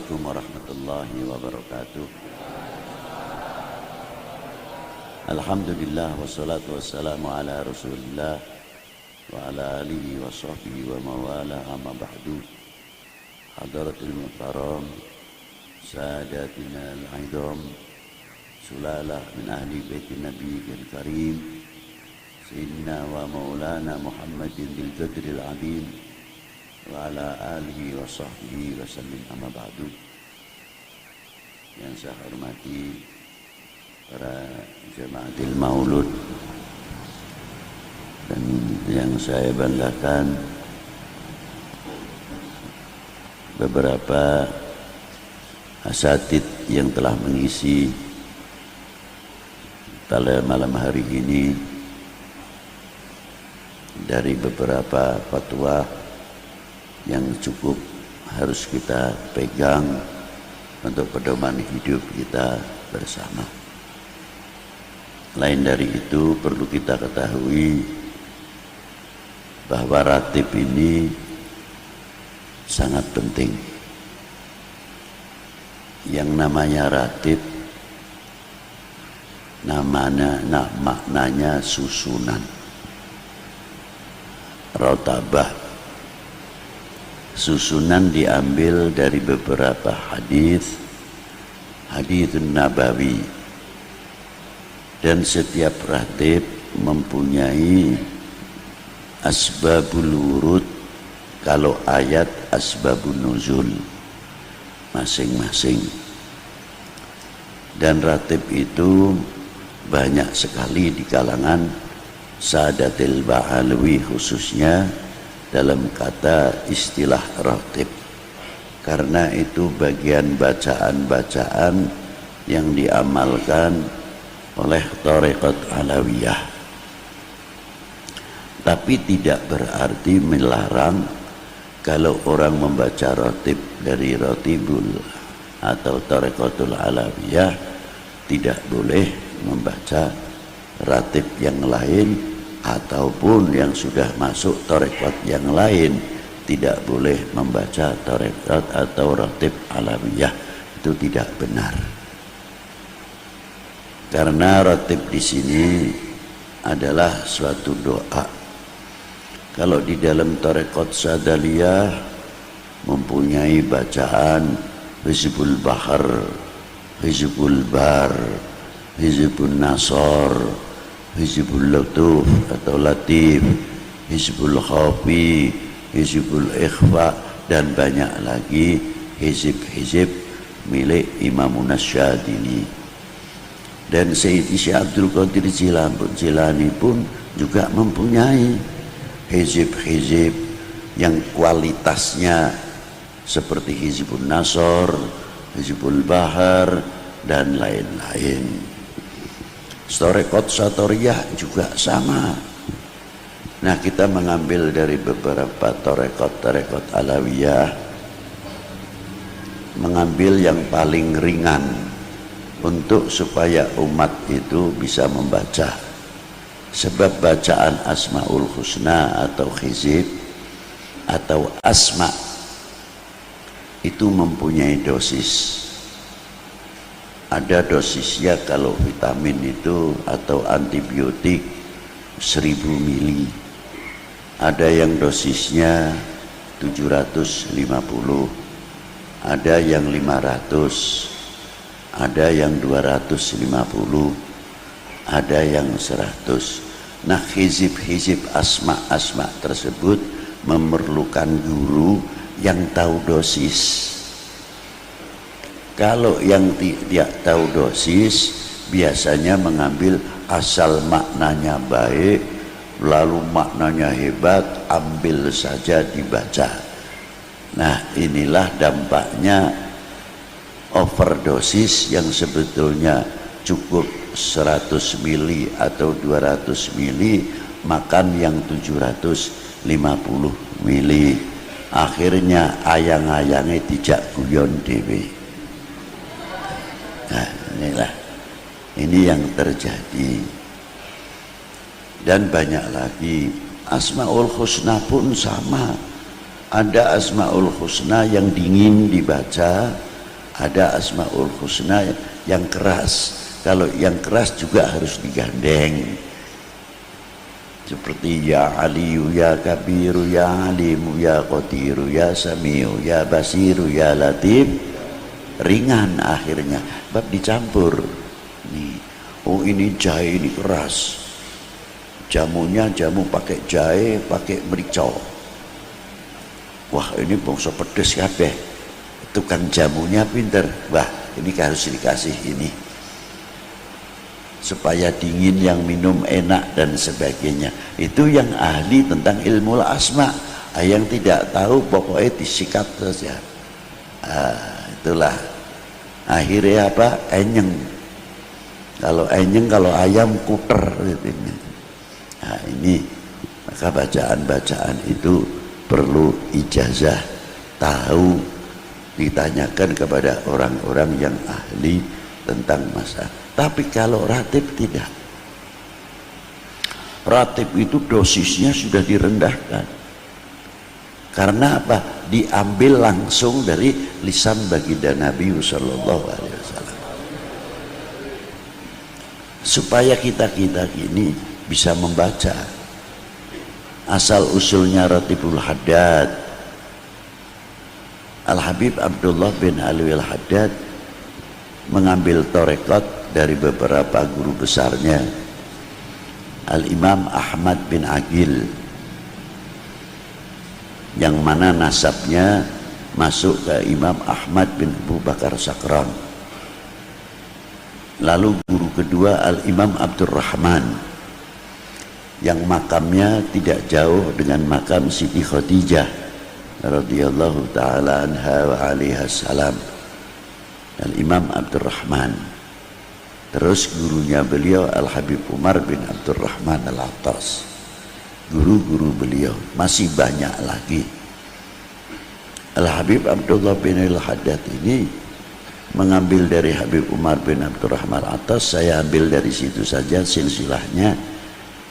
Assalamualaikum warahmatullahi wabarakatuh. Alhamdulillah wassalatu wassalamu ala Rasulillah wa ala alihi wa sahbihi wa mawala amma ba'du. Hadaratul muhtaram, sadatina al-'idham, sulalah min ahli baitin nabiyil karim, sayyidina wa maulana Muhammadin bil qadril 'azim wa ala alihi wa sahbihi wa sallim amma ba'du. Yang saya hormati para jamaatil maulud dan yang saya banggakan beberapa asatid yang telah mengisi pada malam hari ini dari beberapa fatwa yang cukup harus kita pegang untuk pedoman hidup kita bersama. Lain dari itu perlu kita ketahui bahwa ratib ini sangat penting. Yang namanya ratib maknanya susunan. Rotabah, susunan diambil dari beberapa hadis nabawi, dan setiap ratib mempunyai asbabul wurud, kalau ayat asbabun nuzul masing-masing. Dan ratib itu banyak sekali di kalangan Sadatil Ba'alawi, khususnya dalam kata istilah ratib, karena itu bagian bacaan-bacaan yang diamalkan oleh Thariqat Alawiyah. Tapi tidak berarti melarang kalau orang membaca ratib dari Ratibul atau Thariqatul Alawiyah, tidak boleh membaca ratib yang lain, ataupun yang sudah masuk Thariqat yang lain tidak boleh membaca Thariqat atau Ratib Alawiyah. Itu tidak benar. Karena ratib di sini adalah suatu doa. Kalau di dalam Thariqat Sadaliyah mempunyai bacaan Hizbul Bahar, Hizbul Bar, Hizbul Nasor, Hizbul Lutuf atau Latif, Hizbul Khafi, Hizbul Ikhfa, dan banyak lagi hizib-hizib milik Imamun Asyadili. Dan Sayyidi Syekh Abdul Qadir Jilani pun juga mempunyai hizib-hizib yang kualitasnya seperti Hizbun Nasor, Hizbul Bahar, dan lain-lain. Thariqat Satoriyah juga sama. Nah, kita mengambil dari beberapa Thariqat Alawiyah, mengambil yang paling ringan untuk supaya umat itu bisa membaca. Sebab bacaan Asmaul Husna atau hizib atau asma itu mempunyai dosis. Ada dosisnya kalau vitamin itu atau antibiotik 1000 mili. Ada yang dosisnya 750, ada yang 500, ada yang 250, ada yang 100. Nah, hizib-hizib asma tersebut memerlukan guru yang tahu dosis. Kalau yang tidak tahu dosis biasanya mengambil asal maknanya baik, lalu maknanya hebat, ambil saja dibaca. Nah, inilah dampaknya overdosis yang sebetulnya cukup 100 mili atau 200 mili, makan yang 750 mili. Akhirnya ayang-ayangnya dijak guyon dewe. Nah, ini yang terjadi. Dan banyak lagi. Asmaul Husna pun sama. Ada Asmaul Husna yang dingin dibaca, Ada Asmaul Husna yang keras. Kalau yang keras juga harus digandeng. Seperti ya Aliyu, ya Kabiru, ya Alimu, ya Qadiru, ya Samiu, ya Basiru, ya Latif. Ringan akhirnya. Bab dicampur. Nih. Oh ini jahe ini keras. Jamunya jamu pakai jahe, pakai merica. Wah ini bangsa pedes kabeh. Tukang jamunya pinter. Wah ini harus dikasih ini supaya dingin, yang minum enak dan sebagainya. Itu yang ahli tentang ilmu asma. Yang tidak tahu pokoknya disikat saja. Itulah akhirnya apa? Enyeng. Kalau enyeng, kalau ayam kuter gitu. Nah ini maka bacaan-bacaan itu perlu ijazah, tahu, ditanyakan kepada orang-orang yang ahli tentang masalah. Tapi kalau ratib tidak. Ratib itu dosisnya sudah direndahkan. Karena apa? Diambil langsung dari lisan baginda Nabi sallallahu alaihi wasallam. Supaya kita ini bisa membaca. Asal usulnya Ratibul Haddad. Al-Habib Abdullah bin Alwi Al-Haddad mengambil torekot dari beberapa guru besarnya. Al-Imam Ahmad bin Aqil, yang mana nasabnya masuk ke Imam Ahmad bin Abu Bakar Sakran. Lalu guru kedua Al-Imam Abdurrahman, yang makamnya tidak jauh dengan makam Siti Khadijah radhiyallahu taala anha wa alaiha salam. Al-Imam Abdurrahman. Terus gurunya beliau Al-Habib Umar bin Abdurrahman Al-Attas. Guru-guru beliau masih banyak lagi. Al-Habib Abdullah bin Al-Haddad ini mengambil dari Habib Umar bin Abdurrahman Al-Attas. Saya ambil dari situ saja silsilahnya,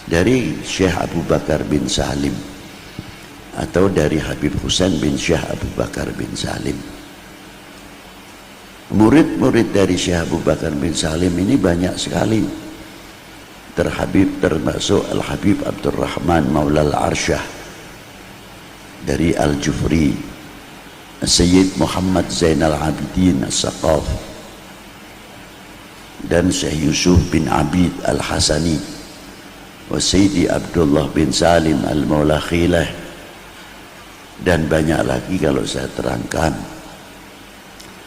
dari Syekh Abu Bakar bin Salim atau dari Habib Husain bin Syekh Abu Bakar bin Salim. Murid-murid dari Syekh Abu Bakar bin Salim ini banyak sekali. Termasuk Al-Habib Abdurrahman Maula Al-Arsyah dari Al-Jufri, Sayyid Muhammad Zainal Abidin As-Saqaf, dan Syekh Yusuf bin Abid Al-Hasani, wa Sayyidi Abdullah bin Salim Al-Maula Khilah, dan banyak lagi kalau saya terangkan,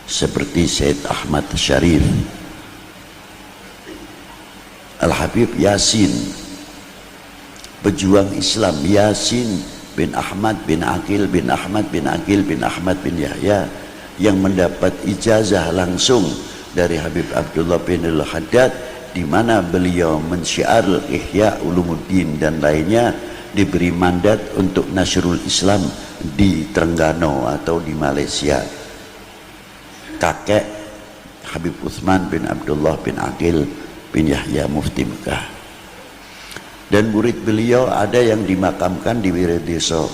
seperti Syed Ahmad Syarif, Al-Habib Yasin, pejuang Islam Yasin bin Ahmad bin Aqil bin Ahmad bin Aqil bin Ahmad bin Yahya, yang mendapat ijazah langsung dari Habib Abdullah bin Al-Haddad, di mana beliau mensyiar Ihya Ulumuddin dan lainnya, diberi mandat untuk Nasrul Islam di Terengganu atau di Malaysia. Kakek Habib Utsman bin Abdullah bin Aqil bin Yahya Mufti Mekah. Dan murid beliau ada yang dimakamkan di Wiradeso,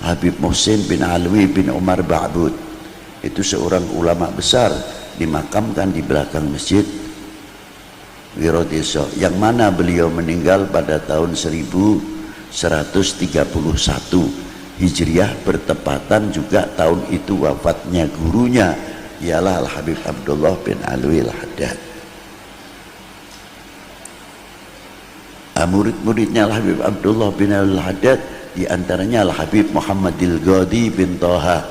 Habib Muhsin bin Alwi bin Umar Ba'bud. Itu seorang ulama besar, dimakamkan di belakang masjid Wiradeso, yang mana beliau meninggal pada tahun 1131 Hijriah, bertepatan juga tahun itu wafatnya gurunya, ialah Al-Habib Abdullah bin Alwi Al-Haddad. Murid-muridnya Al-Habib Abdullah bin Alwi Al-Haddad, diantaranya Al-Habib Muhammadil Ghadi bin Toha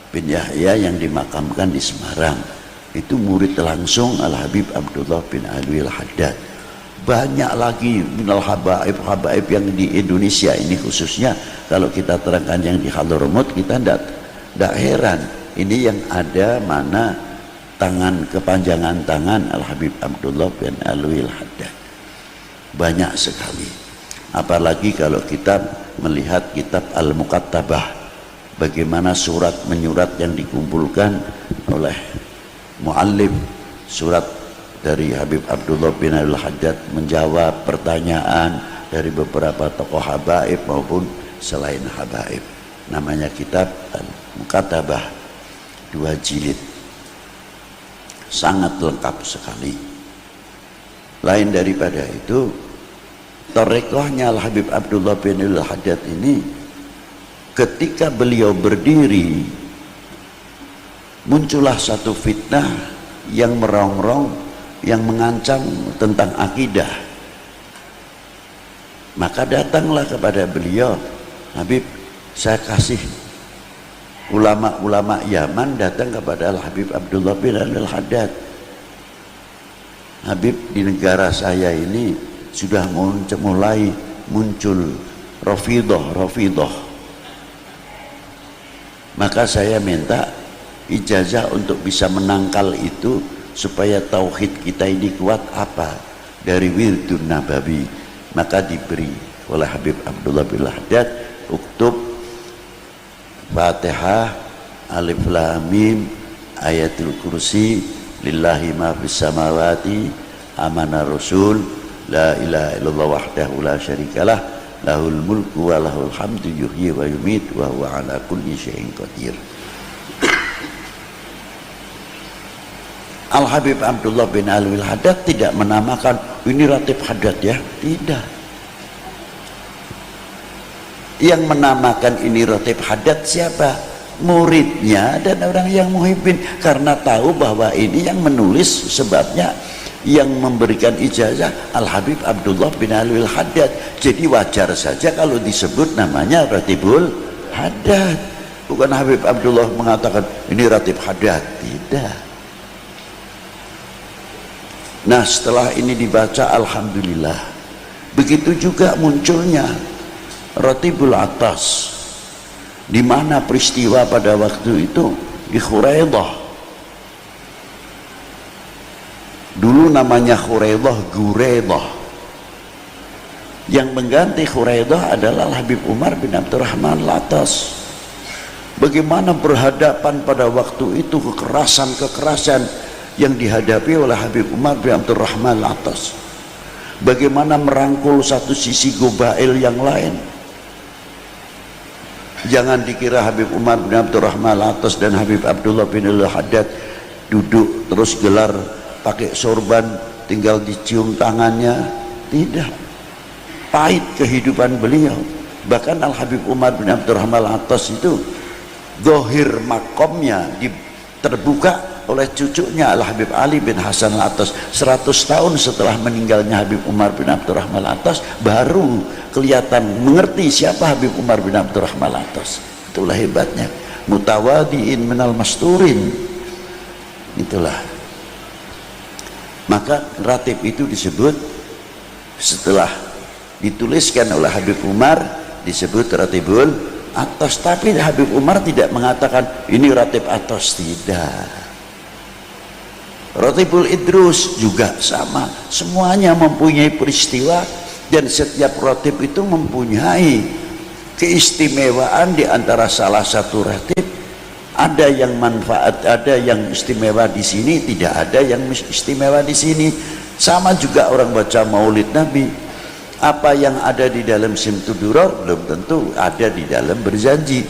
bin Yahya yang dimakamkan di Semarang. Itu murid langsung Al-Habib Abdullah bin Alwi Al-Haddad. Banyak lagi minal habaib yang di Indonesia ini, khususnya kalau kita terangkan yang di Hadramaut, kita tidak heran. Ini yang ada mana tangan, kepanjangan tangan Al-Habib Abdullah bin Alwi Al-Haddad. Banyak sekali. Apalagi kalau kita melihat kitab Al-Muqattabah, bagaimana surat menyurat yang dikumpulkan oleh muallif, surat dari Habib Abdullah bin Al-Haddad menjawab pertanyaan dari beberapa tokoh habaib maupun selain habaib. Namanya kitab Al-Muqattabah, 2 jilid. sangat lengkap sekali. Lain daripada itu, tarekohnya Al-Habib Abdullah bin Al-Haddad ini, ketika beliau berdiri, muncullah satu fitnah yang merongrong, yang mengancam tentang akidah. Maka datanglah kepada beliau, Habib, saya kasih ulama-ulama Yaman datang kepada Al-Habib Abdullah bin Al-Haddad. Habib, di negara saya ini sudah mulai muncul Rafidah. Maka saya minta ijazah untuk bisa menangkal itu, supaya tauhid kita ini kuat. Apa? Dari Wirdun Nabawi. Maka diberi oleh Habib Abdullah bin Al-Haddad, uktub Fatihah, Alif Lam Mim, Ayatul Kursi, Lillahi ma fis samawati, Amana Rasul, La ilaha illallah wahdahu la syarikalah, lahul mulku wa lahul hamdu yuhyi wa yumit wa huwa ala kulli syai'in qadir. Al-Habib Abdullah bin Al-Haddad tidak menamakan ini Ratib Haddad ya, tidak. Yang menamakan ini Ratib Haddad siapa? Muridnya dan orang yang muhibbin, karena tahu bahwa ini yang menulis, sebabnya yang memberikan ijazah Al-Habib Abdullah bin Al-Haddad. Jadi wajar saja kalau disebut namanya Ratibul Haddad. Bukan Habib Abdullah mengatakan ini Ratib Haddad, tidak. Nah, setelah ini dibaca, alhamdulillah. Begitu juga munculnya Ratibul Atas, di mana peristiwa pada waktu itu di Khuraidah. Dulu namanya Khuraidah Guraidah. Yang mengganti Khuraidah adalah Habib Umar bin Abdurrahman Al-Atas. Bagaimana berhadapan pada waktu itu kekerasan yang dihadapi oleh Habib Umar bin Abdurrahman Al-Atas. Bagaimana merangkul satu sisi gobail yang lain. Jangan dikira Habib Umar bin Abdurrahman Al-Atas dan Habib Abdullah bin Al-Haddad duduk terus gelar pakai sorban tinggal dicium tangannya, tidak. Pahit kehidupan beliau. Bahkan Al-Habib Umar bin Abdurrahman Al-Atas itu zahir makomnya terbuka oleh cucunya Al-Habib Ali bin Hasan Al-Atas. 100 tahun setelah meninggalnya Habib Umar bin Abdurrahman Al-Atas, baru kelihatan mengerti siapa Habib Umar bin Abdurrahman Al-Atas. Itulah hebatnya, mutawadiin minal masturin. Itulah. Maka ratib itu disebut, setelah dituliskan oleh Habib Umar, disebut Ratibul Atas. Tapi Habib Umar tidak mengatakan ini Ratib Atas, tidak. Ratibul Idrus juga sama, semuanya mempunyai peristiwa, dan setiap ratib itu mempunyai keistimewaan. Di antara salah satu ratib ada yang manfaat, ada yang istimewa di sini, tidak ada yang istimewa di sini. Sama juga orang baca Maulid Nabi, apa yang ada di dalam Simtuduror belum tentu ada di dalam Berjanji,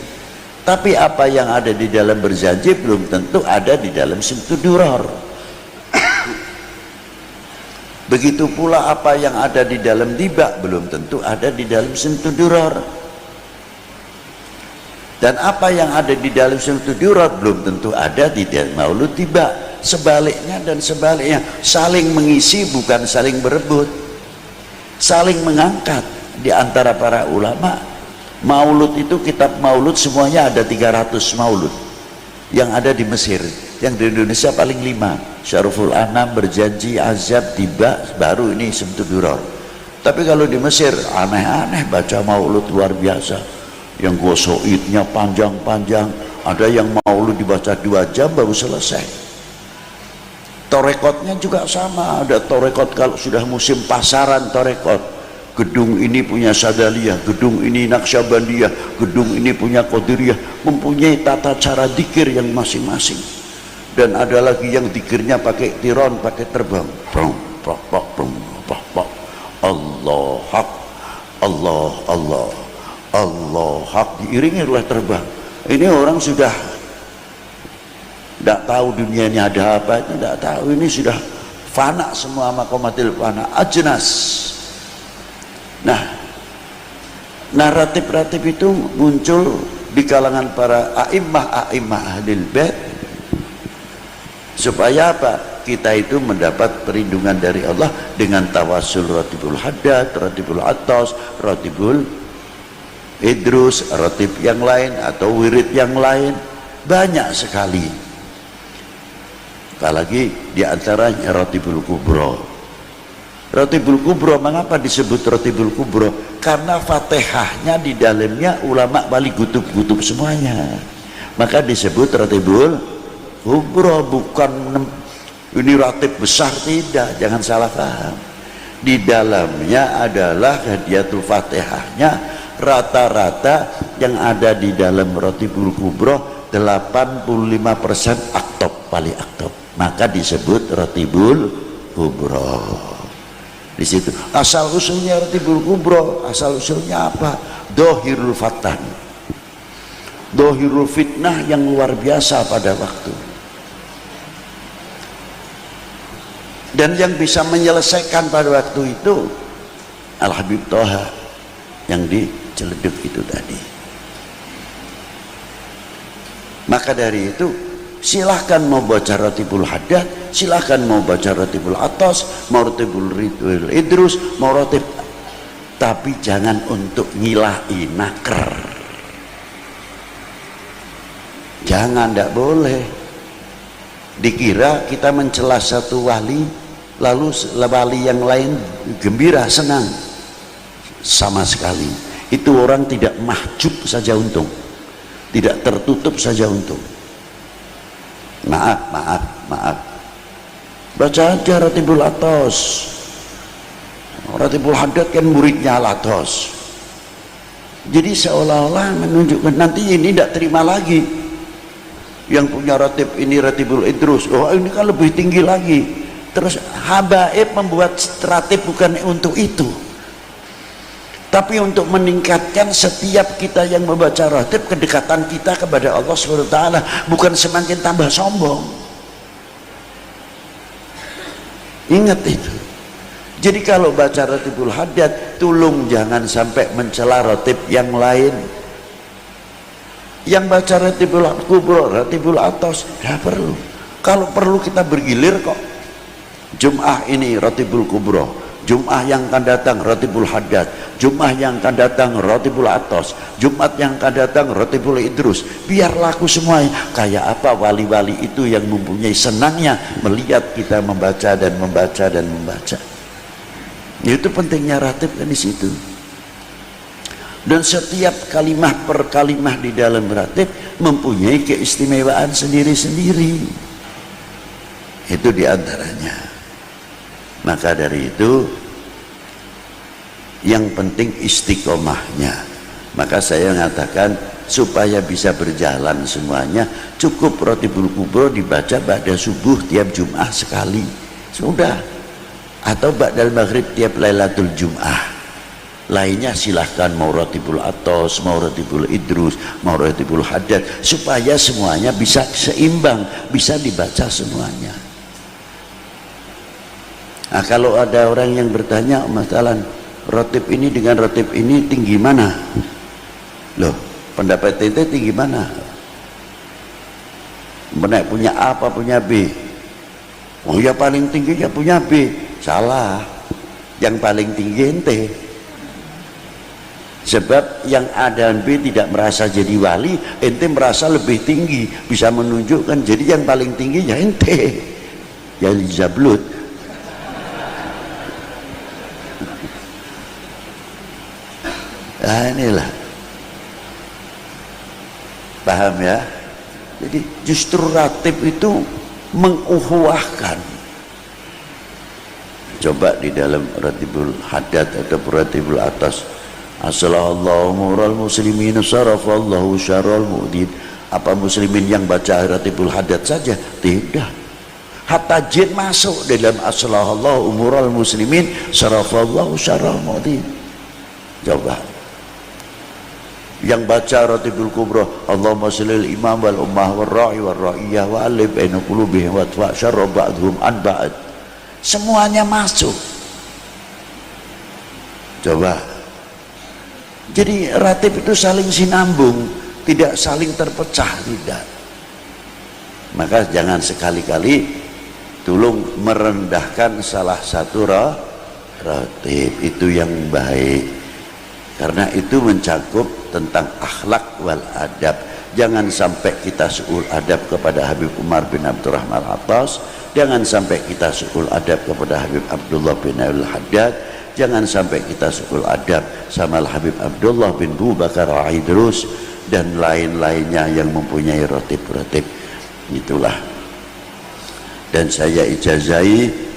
tapi apa yang ada di dalam Berjanji belum tentu ada di dalam Simtuduror. Begitu pula apa yang ada di dalam Tiba belum tentu ada di dalam Simtuduror, dan apa yang ada di dalam Simtuduror belum tentu ada di dalam Maulud Tiba. Sebaliknya dan sebaliknya, saling mengisi bukan saling berebut, saling mengangkat di antara para ulama. Maulud itu, kitab Maulud semuanya ada 300 maulud yang ada di Mesir. Yang di Indonesia paling 5, Syaruful Anam, Berjanji, Azab, Tiba, baru ini Simtuduror. Tapi kalau di Mesir aneh-aneh baca maulud luar biasa, yang gosoidnya panjang-panjang, ada yang maulud dibaca 2 jam baru selesai. Torekotnya juga sama, ada torekot kalau sudah musim pasaran torekot, gedung ini punya Sadaliyah, gedung ini Naqsyabandiyah, gedung ini punya Qadiriyah, mempunyai tata cara zikir yang masing-masing. Dan ada lagi yang zikirnya pakai tiron, pakai terbang, Allah hak, Allah Allah Allah hak, diiringi oleh terbang. Ini orang sudah tidak tahu dunia ini ada apa, itu tidak tahu. Ini sudah fana semua, maqamatil fana, ajnas. Nah, naratif-naratif itu muncul di kalangan para a'immah ahlil bait, supaya apa? Kita itu mendapat perlindungan dari Allah dengan tawasul ratibul haddad, ratibul atas, ratibul idrus, ratib yang lain atau wirid yang lain, banyak sekali. Apalagi diantaranya ratibul kubro. Ratibul kubro, mengapa disebut ratibul kubro? Karena fatihahnya di dalamnya ulama balik kutub-kutub semuanya, maka disebut ratibul kubro. Bukan ini ratib besar, tidak, jangan salah paham. Di dalamnya adalah hadiatul fatihahnya. Rata-rata yang ada di dalam ratibul kubro 85% aktob, paling aktob, maka disebut ratibul kubro. Di situ asal usulnya ratibul kubro, asal usulnya apa? Dohirul fatan, dohirul fitnah yang luar biasa pada waktu. Dan yang bisa menyelesaikan pada waktu itu Al-Habib Toha yang di Ciledug itu tadi. Maka dari itu silahkan mau baca ratibul haddad, silahkan mau baca ratibul atas, mau ratibul idrus, mau ratib, tapi jangan untuk ngilahi nakar. Jangan, tidak boleh. Dikira kita mencela satu wali, lalu wali yang lain gembira, senang. Sama sekali. Itu orang tidak mahjub saja untung, tidak tertutup saja untung. Maaf. Baca aja ratibul atas. Ratibul haddad kan muridnya Al-Atas. Jadi seolah-olah menunjukkan nanti ini tidak terima lagi. Yang punya ratib ini ratibul idrus, oh ini kan lebih tinggi lagi. Terus habaib membuat ratib bukan untuk itu, tapi untuk meningkatkan setiap kita yang membaca ratib kedekatan kita kepada Allah SWT, bukan semakin tambah sombong. Ingat itu. Jadi kalau baca ratibul haddad, tolong jangan sampai mencela ratib yang lain. Yang baca ratibul kubro, ratibul atas, tidak perlu. Kalau perlu kita bergilir kok. Jum'ah ini ratibul kubro, Jum'ah yang akan datang ratibul haddad, Jum'ah yang akan datang ratibul atas, Jumat yang akan datang ratibul idrus. Biar laku semuanya. Kayak apa wali-wali itu yang mempunyai senangnya melihat kita membaca dan membaca dan membaca. Itu pentingnya ratib kan di situ. Dan setiap kalimah per kalimah di dalam ratib mempunyai keistimewaan sendiri-sendiri. Itu diantaranya. Maka dari itu yang penting istiqomahnya. Maka saya mengatakan supaya bisa berjalan semuanya, cukup ratibul kubro dibaca ba'da subuh tiap Jum'ah sekali, sudah. Atau ba'dal maghrib tiap Lailatul Jum'ah. Lainnya silahkan mau ratibul atas, mau ratibul idrus, mau ratibul haddad, supaya semuanya bisa seimbang, bisa dibaca semuanya. Nah, kalau ada orang yang bertanya masalah ratib ini dengan ratib ini tinggi mana? Loh, pendapat ente tinggi mana? Benar punya A apa punya B? Oh ya paling tinggi ya punya B. Salah. Yang paling tinggi ente. Sebab yang A dan B tidak merasa jadi wali, ente merasa lebih tinggi, bisa menunjukkan. Jadi yang paling tinggi ya ente, ya Zablut. Nah inilah, paham ya? Jadi justru ratib itu menguhuwahkan. Coba di dalam ratibul haddad atau ratibul atas, Assalamualaikum mural muslimin sarafallahu syarral mu'din. Apa muslimin yang baca ratibul haddad saja? Tidak. Hatta jin masuk dalam Assalamualaikum mural muslimin sarafallahu syarral mu'din. Coba. Yang baca Ratibul Kubra, Allahumma sholli imam wal ummah wal ra'i wal ra'iyah wa alif baina qulubihim wa tfa syarra ba'dhum an ba'd. Semuanya masuk. Coba. Jadi ratib itu saling sinambung, tidak saling terpecah, tidak. Maka jangan sekali-kali tolong merendahkan salah satu ratib, itu yang baik. Karena itu mencakup tentang akhlak wal adab. Jangan sampai kita su'ul adab kepada Habib Umar bin Abdurrahman Attas, jangan sampai kita su'ul adab kepada Habib Abdullah bin Al-Haddad, jangan sampai kita su'ul adab sama Habib Abdullah bin Bu Bakar Al-Idrus dan lain-lainnya yang mempunyai ratib-ratib. Itulah. Dan saya ijazai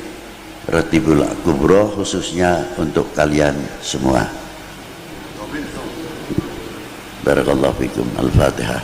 Ratibul Kubra khususnya untuk kalian semua. Barakallahu fikum. Al-Fatihah.